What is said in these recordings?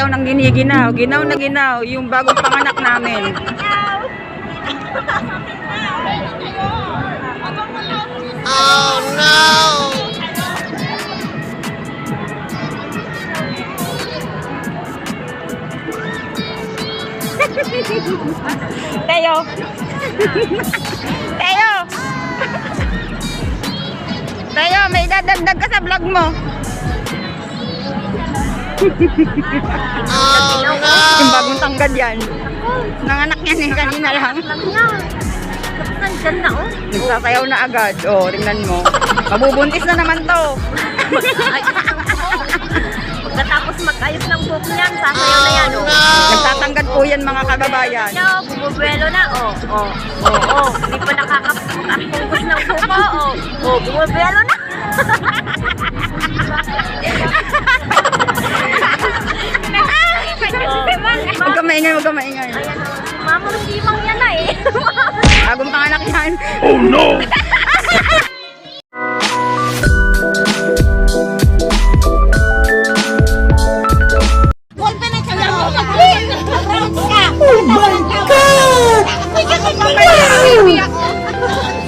Nagsasayaw ng giniginaw. Ginaw na ginaw. Yung bagong panganak namin. Oh no! Teo! Teo! Teo, may dadagdag ka sa vlog mo. Oh no! Yung bagong tanggad yan. Nanganak yan eh, kanina lang. Nandyan na, oh. Nagsasayaw na agad. Oh, tingnan mo. Mabubuntis na naman to. Pagkatapos mag-ayos ng buhok niyan, sasayaw na yan, oh. Nagtatanggad po yan mga kababayan. Yo, bumubuelo na, oh. Hindi pa nakakapungkos ng buko, oh. Bumubuelo na. Huwag ka maingay, huwag ka maingay. Ayan, mamang simang yan na, eh. Bagong panganak yan. Oh no!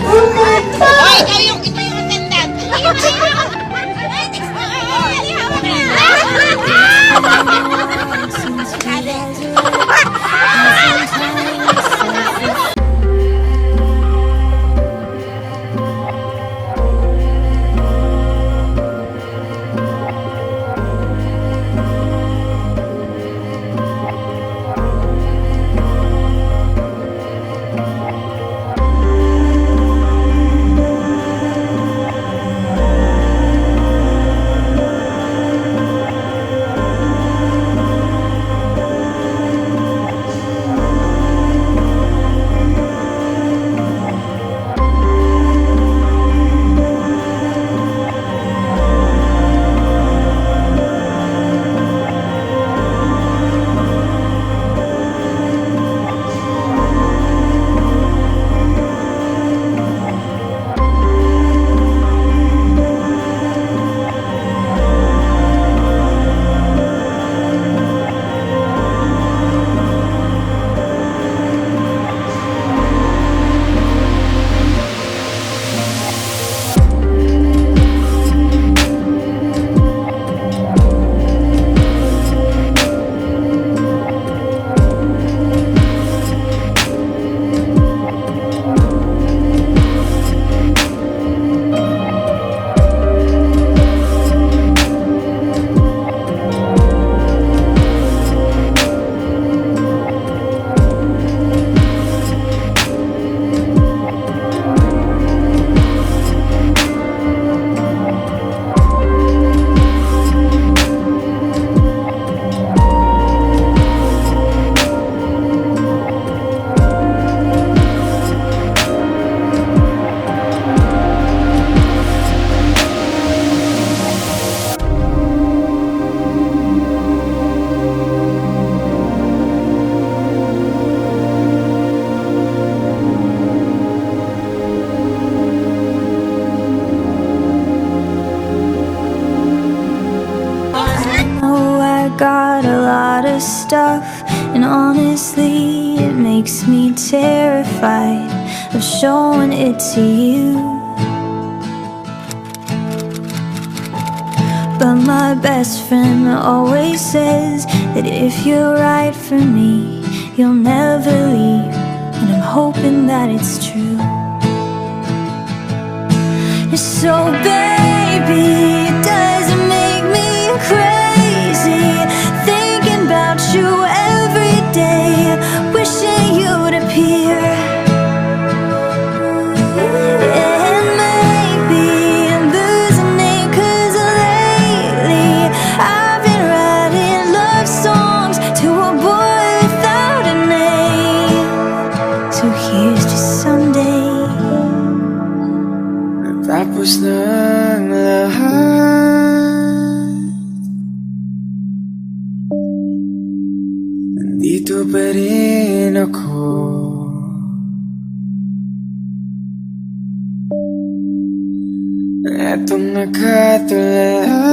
Oh my God! Hoy, ikaw yung attendant. Got a lot of stuff, and honestly, it makes me terrified of showing it to you. But my best friend always says that if you're right for me, you'll never leave, and I'm hoping that it's true. So baby, it doesn't make me crazy thinking about you every day, wishing you'd appear. And maybe I'm losing it 'cause lately I've been writing love songs to a boy without a name. So here's to someday. Tapos ng lahat, nandito pa rin ako. Etong nakatulala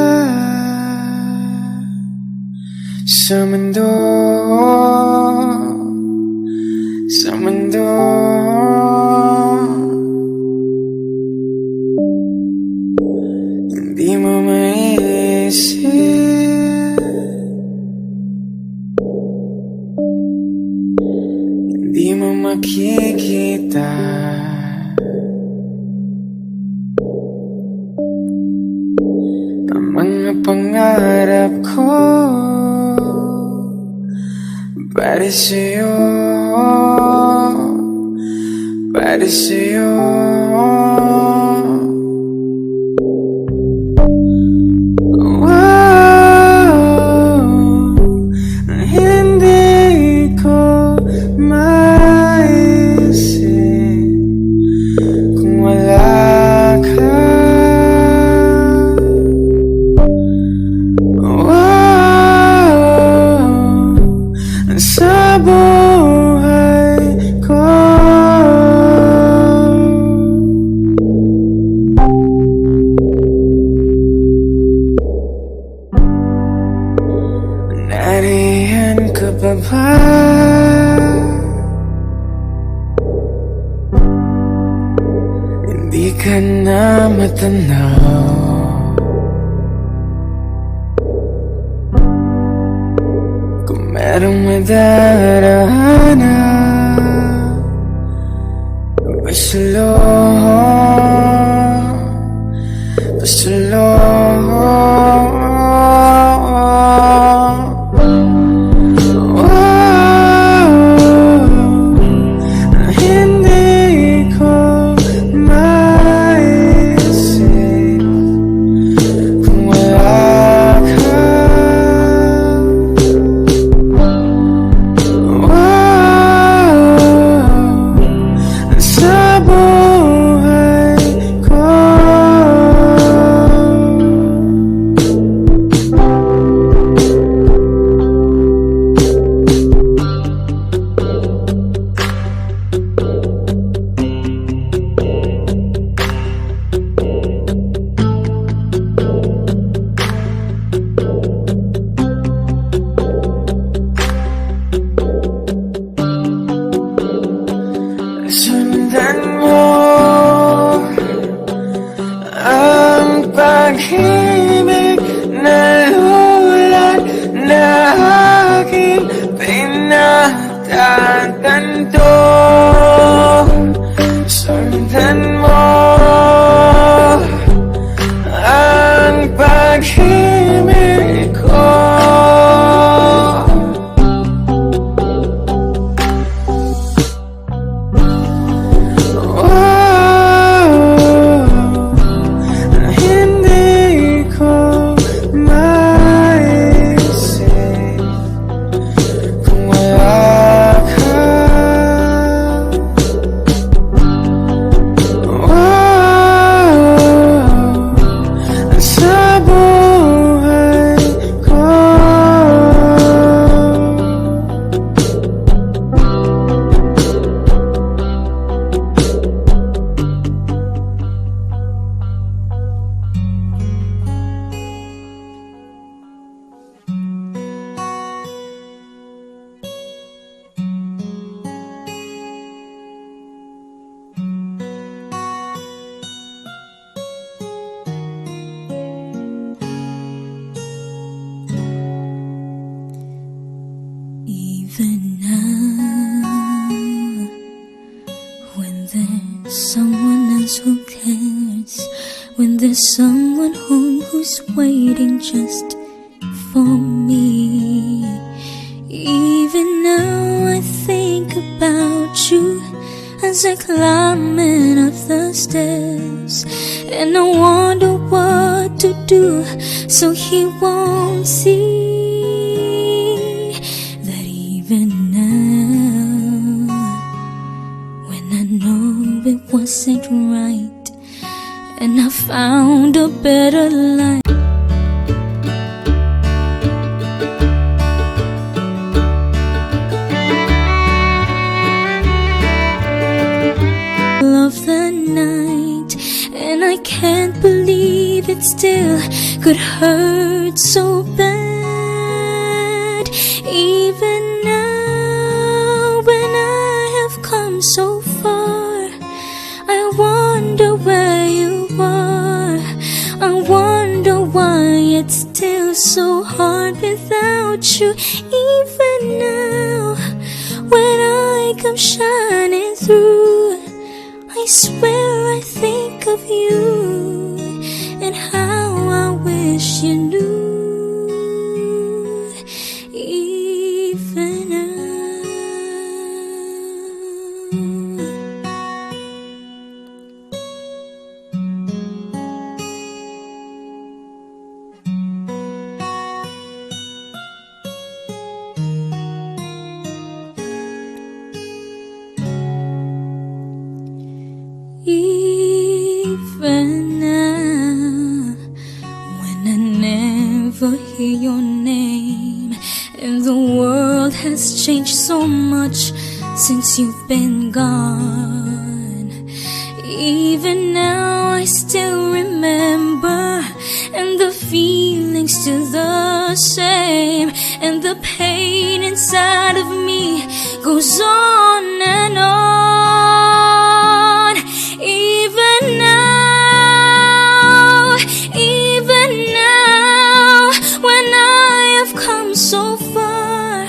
sa sa mundo, sa mundo. Hindi mo maisip, hindi mo makikita ang mga pangarap ko para sa'yo, para sa'yo. Hindi ko maisip kung wala ka. Sa buhay ko, nariyan ka pa ba? Hindi ka na matanaw. Merong madaraanan, pasulong, pasulong. Hindi ko maisip kung wala ka. Sundan mo ang pag-ibig na lulat na aking pinagtatanto. Sundan mo ang pag-ibig ko. Even now, when there's someone else who cares, when there's someone home who's waiting just for me, even now I think about you as I climb up the stairs, and I wonder what to do so he won't see. Even now, when I know it wasn't right, and I found a better life. Of the night, and I can't believe it still could hurt so bad. still so hard without you. Even now, when I come shining through, I swear I think of you and how I wish you knew. Even now. Even now, when I never hear your name, and the world has changed so much since you've been gone. Even now I still remember, and the feeling's still the same, and the pain inside of me goes on and on. Even now, when I have come so far,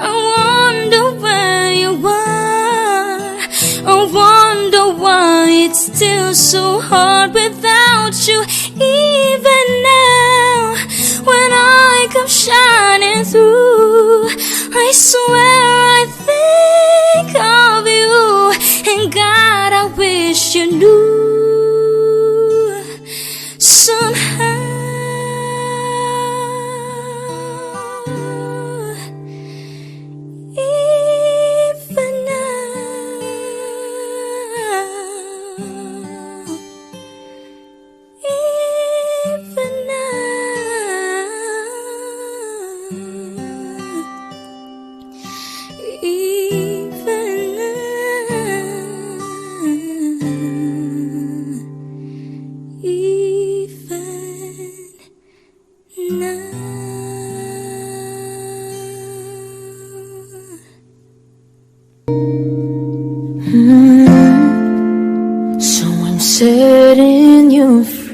I wonder where you are. I wonder why it's still so hard without you. Even now, when I come shining through, I swear I think of you, and God, I wish you knew. Somehow, even now, even now, even So I'm setting you free.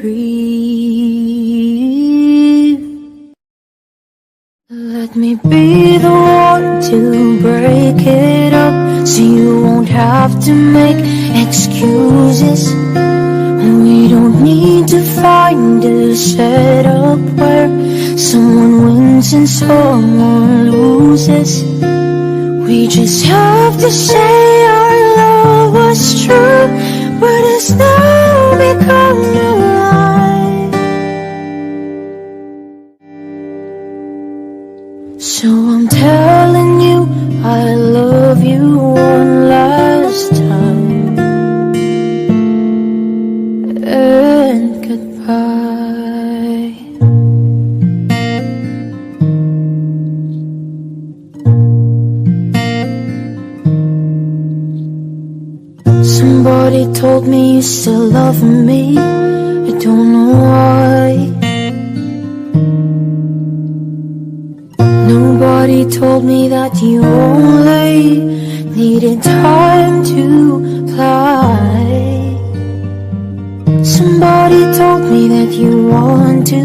Let me be the one to break it up, so you won't have to make excuses. We don't need to find a setup where someone wins and someone loses. We just have to say our love was true, but it's now become a lie. So I'm telling you I love you one last time, and goodbye. Somebody told me you still love me, I don't know why. Nobody told me that you only needed time to fly. Somebody told me that you want to